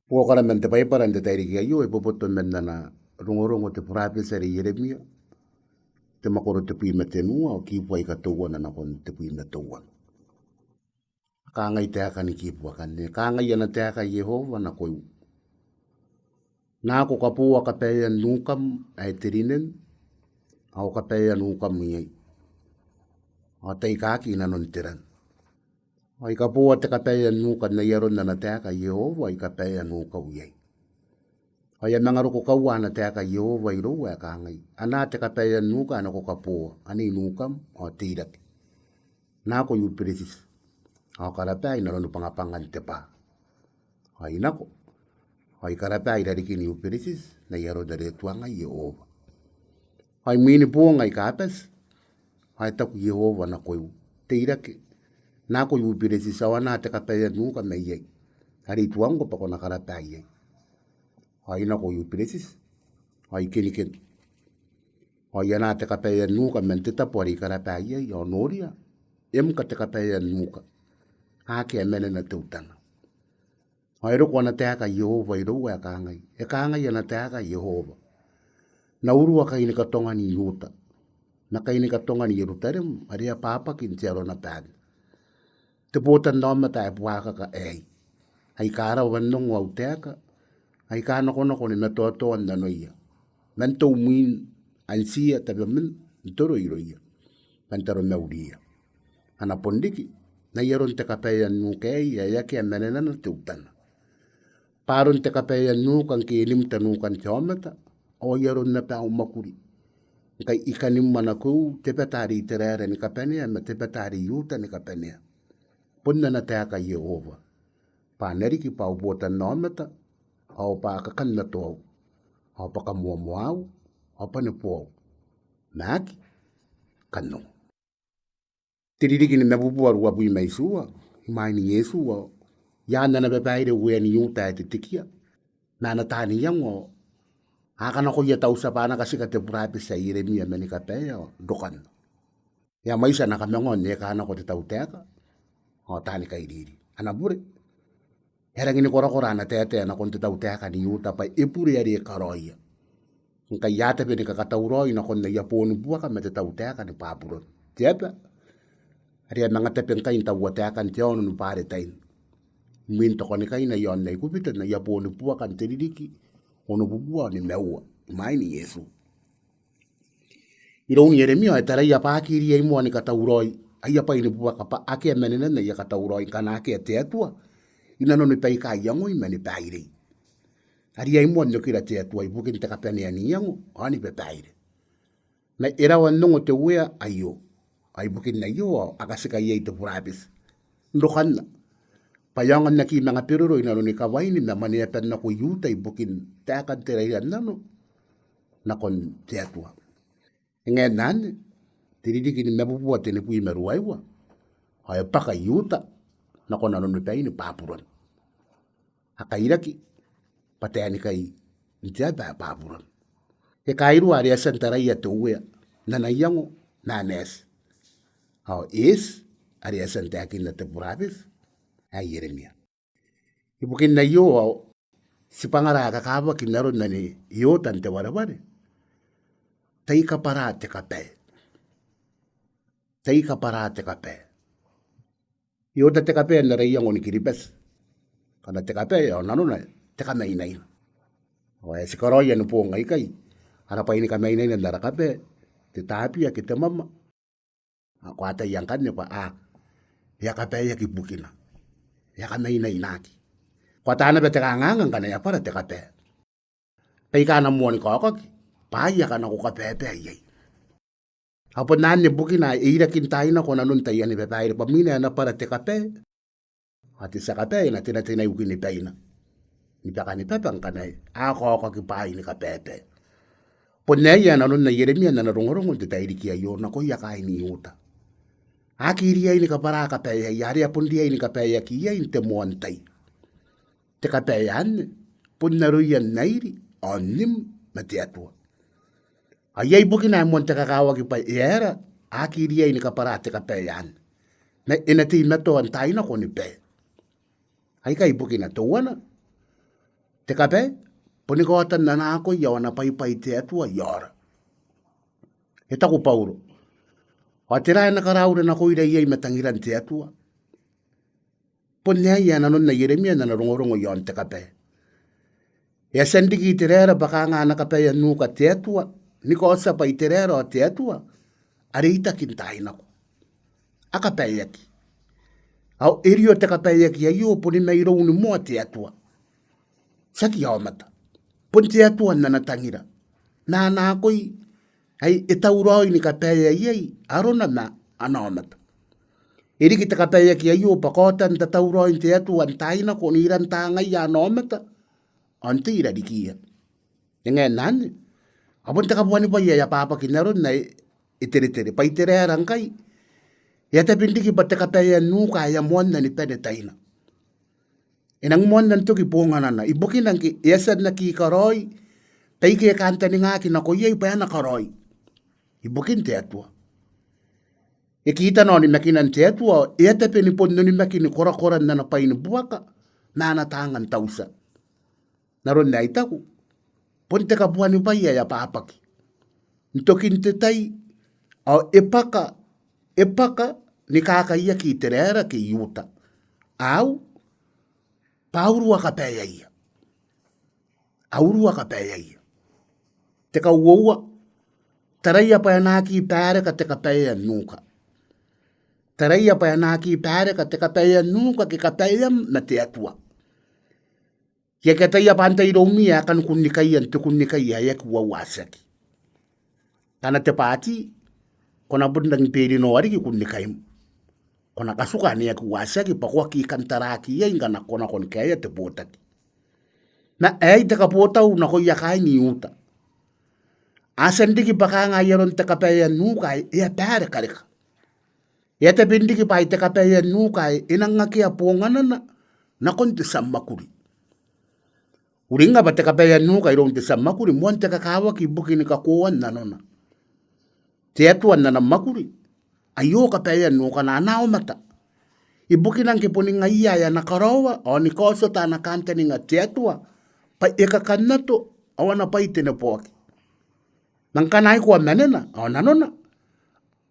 Buokara men te paiparan te tairi ki ayo e popoto men na rongorongo te prapesa re Yeremia. Te makoro te pui me te nua o ki puai ka tauana na kon te pui me tauana. Ka ngai te haka ni ki pua kane. Ka ngai ana te haka Yehova na koiu. Nā ko ka pua ka pēia nukam ai te rinen. Au ka pēia nukam iei. O tei kāki na non tiran. O i ka pua te ka pēia nukam na iaron na te haka Yehova i ka pēia nukam iei. O ia mangaro ko kaua ana te haka Yehova i rou e ka ngai. Ana te ka pēia nukam ana ko ka pua. Ani nukam o te iraki. Nā ko yu presis. O karapea ina ronu pangapanga ni te pā. O inako. O i karapea i rariki ni yu presis na iaro dare tuanga Yehova. O i mini puonga i kāpes. O i taku Yehova na koiu. Te iraki. Nā ko yu presis o ana te ka pēia nukam me iei. Hari tuango pako na karapea iei. O inako yu presis. O i kini. O i ana te ka pēia nukam men te tapu ari karapea iei. O noria. Emka te ka pēia nukam. Hake e mene na te utana. O e roko ana te haka Yehova i rou e kāngai. E kāngai ana te haka Yehova. Na urua ka ini ka tonga ni iuta. Na ka ini ka tonga ni irutarem. Aria papa ki ntiaro na pēdi. Te pōtan noma ta e puaka ka ei. Ai kāra wanongo au te haka. Ai kā noko ni me toa toa nano ia. Men tau muin ansia tabi min. Ntoro iro ia. Pantaro meuria. Ana pondiki. Na iaron te kapea nuke ia yake a menena na te utana. Paron te kapea nukan ki ilimta nukan te ometa, o iaron na pēo makuri. Kai ikanim mana kou te petari te rere ni kapenea, me te petari yuta ni kapenea. Puna na te haka Yehova. Pa neriki pa upuota na ometa, au pa kakan na toau, au pa ka mua muau, au pa ne puau. Naki, kano. Tiririki ni mepupua rua pui mai sua, mai ni Yesu o. Yana na bepaire ue ni yuta e te tikia. Nana tani yango. Haka na ko ia tau sapana kasika te purapisa i Yeremia meni ka pēia o dokan. Ia maisa na kamengo ne ka ana ko te tau teka. O tani ka iriri. Ana bure. Herangi ni korakora ana tete ana kon te tau teka ni yuta pa ipuri ari e karoia. Nka iate pe ni ka katauroi na kon na ia pōnu buaka me te tau teka ni pāpuron. Tiepa. Aria mga tepeng kain tau te akan te ono nu pare tain. Minto koni kain na yon na ikupita na yapo ni pua kan te ririki. Ono bubua ni meua. Mai ni Yesu. Iro ni Yeremia e tara ia pākiri ai mua ni katauroi. Ai apa ini pua kapa ake a menena na ia katauroi kana ake a te atua. Ina no ni pai ka iango i mani paire. Ari ai mua ni kira te atua i bukin te kapene ani iango. Ani pe paire. Na irawa nongo te uea aio. Ai bukin na yo akasika iei te purapis. Ndokan na. Payangan na ki mga piruro ina ni kawaini na maniapan na ko yuta i bukin te akan te reiran nano. Na kon te atua. Nga nane. Tiridiki ni mepupua te ne pui meruaiwa. Hai paka yuta. Na kon nano ni pei ni papuran. Haka iraki. Pateani kai. Ntia papuran. E kairu ari asantara ia te uea. Nana iango. Na nes. Hau ari asan te akin na te purapis, ai Yeremia. Ibukin na iyo, si pangara kakaba kinaron na ni iyo tan te warawari. Tai ka para te kape. Tai ka para te kape. Iyo te kape na reyang ni Kiribati. Kana te kape, o nano na, te kamay na ina. O si karoya no po ngay kay. Harapay ni kamay na ina na kape. Te tapi ya kita mama. Ako ata yang kan pa ya kape ya kibukina ya kamay na inaki ko ta na bete kangangan kana ya para te kape pei kana mo ni ko pa ya kana ko kape pe ai apo nan ni bukina ira kintai na ko nanon tai ni pe pai pa mina na para te kape ati sa kape na tina ukini pe na ni pa kani pe pan kana ko ki pai ni kape pe po ne ya nanon na Yeremia na rongorong te tai ki ayo na ko ya kai ni uta Akiria ini ka para ka pea yari apun dia ini ka pea kia in te moantai. Te ka pea ane, pun naruia nairi, onim na te atua. Ayai buki na mon te kakawa ki pa era, akiria ini ka para te ka pea ane. Na ina ti mato antai na koni pea. Ai kai buki na tuana. Te kape, poni ko atan na nako ia wana pai te atua iora. E taku pauro. O te rai na karaure na koira iei matangiran te atua. Poni ai ana non na Yeremia na rongorongo ion te kape. E sendiki te rera baka ngā na kape ia nuka te atua. Niko osa pa i te rera o te atua. Are ita kintai nako. A kape iaki. Au irio te kape iaki a iu poni mei rouni mua te atua. Saki hao mata. Poni te atua nana tangira. Nā nā koi. Ai e tauroi ni kape ia iei. Arona ma anao mata. Iri ki te kape iaki a iu pakota ni ta tauroi te atua ntaina ko ni iran tāngai anao mata. Ante ira dikia. E ngai nani. Apon te kapuani pa ia papa ki naron na e tere. Pa i tere arangai. Ia te pindiki pa te kape ia nuka ia muana ni pede taina. E nang muana ntuki pōnganana. I buki nangki iasad na ki karoi. Teike e kanta ni ngaki na ko iei pa ana karoi. I bukin te atua. E ki ita no ni makinan te atua. Ia te peni pono ni makini kora nana pa ini buaka. Nana tangan tausa. Naron na itaku. Pon te kapuani pa ia paapaki. Ntokin te tai. Au epaka ni kaka ia ki te reara ki iuta. Au. Paurua ka pēia ia. Aurua ka pēia ia. Te ka uoua. Taraia pa yana ki pēre ka te ka pēia nuka. Taraia pa yana ki pēre ka te ka pēia nuka ki ka pēia na te atua. Kia ka taia panta i roumi a kan kunnikai an te kunnikai a ia kua wasaki. Kana te pāti. Kona bundang pēri no ari ki kunnikai mu. Kona kasuka ni aku wasaki pakua ki kantaraki ia inga na kona kon kaya te potaki. Na ei te ka potau na ko ia kai ni uta. Asendiki baka nga iaron te kapaya nuka ia pēre karika. Ia te pindiki pa i te kapaya nuka inanga kia pōnganana na kon te sammakuri. Uringa ba te kapaya nuka i rong te sammakuri muan te kakawa ki buki ni kakoan nanona. Te atua nana makuri. Ayo ka pēia nuka na anao mata. I buki nang ke poni nga ia ya nakarawa o ni koso ta na kantani nga te atua. Pa eka kanato awana pa itene poaki. Nang kanai kua menena o nanona.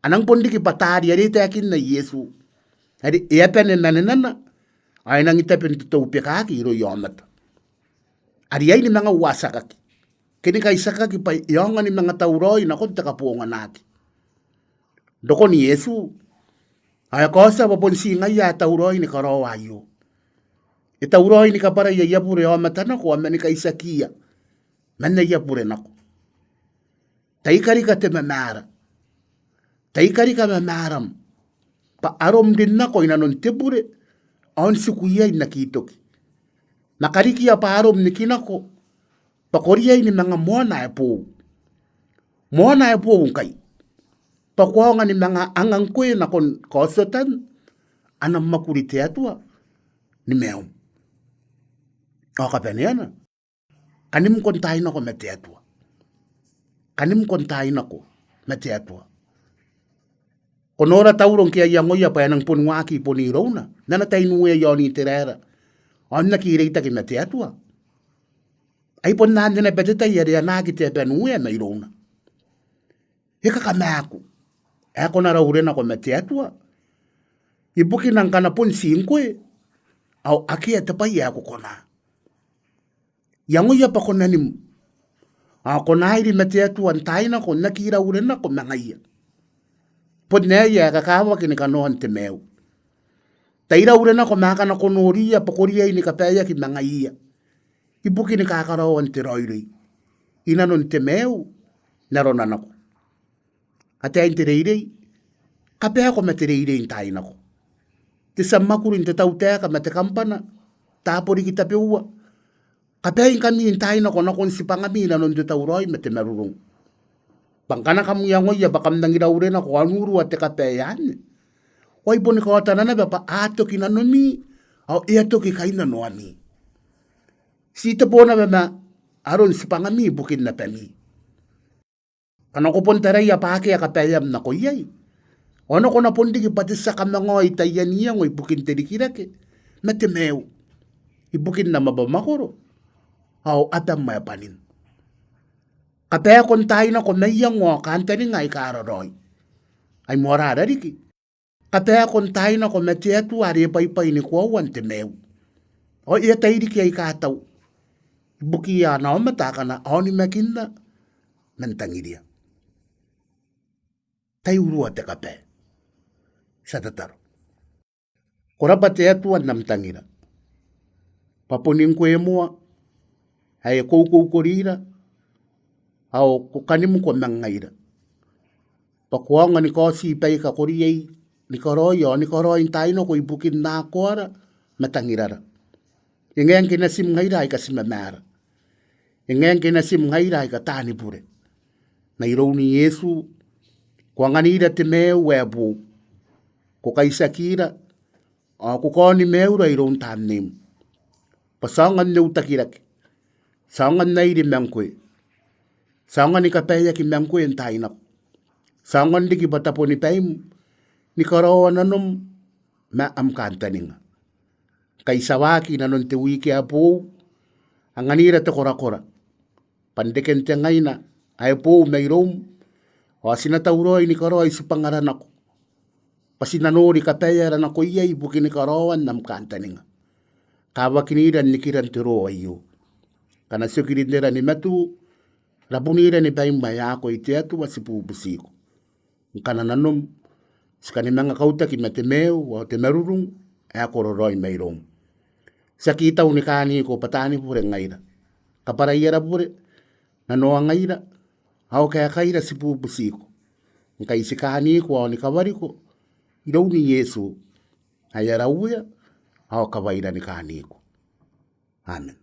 Anang pondiki patari ari te akin na Yesu. Ari ea pene menenana. Ay nang itepen tutou pekaki iro yomata. Ari ay ni mga wasakaki. Kini ka isakaki pa ionga ni mga tauroi na kon takapuonga naki. Doko ni Yesu. Ay kosa paponsi nga ya tauroi ni karawa ayo. E tauroi ni kapara ya yapure o matana ko amani ka isakia. Mena yapure nako. Taikari ka te mamara. Taikari ka mamaram. Pa arom din nako inanon tepure. On sukuya inakitoki. Nakariki ya pa arom ni kinako. Pakoria ini mga mona e po. Mona e po kai. Pakuanga ni mga angangkwe na kon kosotan. Anang makuri te atua. Ni meom. O kapeniana. Kanim kontai na ko me te atua. Kanim kontai na ko me te atua. Onora taurong kia yangoya pa yanang punwaki poni rona. Nana tainuwe yoni terera. Onna ki reita ki me te atua. Ai pon nande na peteta yere anaki te penuwe na irona. Eka kamaku. Eko na raurena ko me te atua. Ibuki nang kana pon sinkwe. Au aki e te pai eko kona. Yangoya pa kona nimu. A kona iri me te atua ntaina ko naki raurena ko mangaya. Pon neya kakawa kini kanohan te meu. Taira urena ko makana konoria pakoria ini kapaya ki mangaya. Ibuki ni kakarawan te roirei. Inanon te meu, narona nako. Ate ain te reirei, kapea ko me te reirei intai nako. Te samakurin te tautea ka me te kampana, tāpori ki tapeua. Kapea in kami intai nako nakon si pangami inanon te tauroi me te merurung. Pangkana kamu yang oya bakam nangira urena ko anuru ate kapea ane. Wai poni ko atanana bapa ato ki nanomi, au eato ki kaina noami. Si te pona bema aron si pangami bukin na pemi. Kana ko pon taray apake akapayam na ko yay. Ono ko na pondi ki pati sa kamango itayan niya ngoy bukin te dikirake. Matemeo. Ibukin na mabamakoro. au atam mai panin kapea kon taina ko meia ngo kantani ngai karoroi ai morara riki kapea kon taina ko metia tu ari pai pai ni ko wan te meu o ia tairi ki ai katau buki ya na o mata kana oni makinda mentangiria tai urua te kape sa tataro korapa te atu nam tangira paponin ko emua ai ko korira au ko kanimu ko mangaira pakuanga ni ko si pai ka koriei ni koroi taino ko ibukin na kora matangirara ingen kina sim ngaira ai ka simamara ingen kina sim ngaira ai ka tani pure na ironi Yesu kwa nganira te meu webu ko kaisakira ko koni meura iron tanem pasangan ne utakiraki sangan na iri mengkwe sangan ni kapaya ki mengkwe entaina sangan di ki bataponi paim ni karawa nanom ma am kantaninga kaisawaki nanon te wiki apo anganira te kora pandeken te ngaina ai po meirom o asina tauroi ni karawa isi pangaranako pasina nori kapaya rana ko iya ibuki ni karawa nam kantaninga kawakinira ni kiran tiro ayo kana sukirindera ni matu rabunira ni paim mayako iteatu wasipu busiko kana nanom skani manga kauta ki metemeu o te merurung e kororoi meirom sakita unikani ko patani pure ngaira kapara iera pure na noa ngaira au kaya kaira sipu busiko nkai sikani ko ni kawariko ironi Yesu ayara uya au kawaira ni kaniko amen.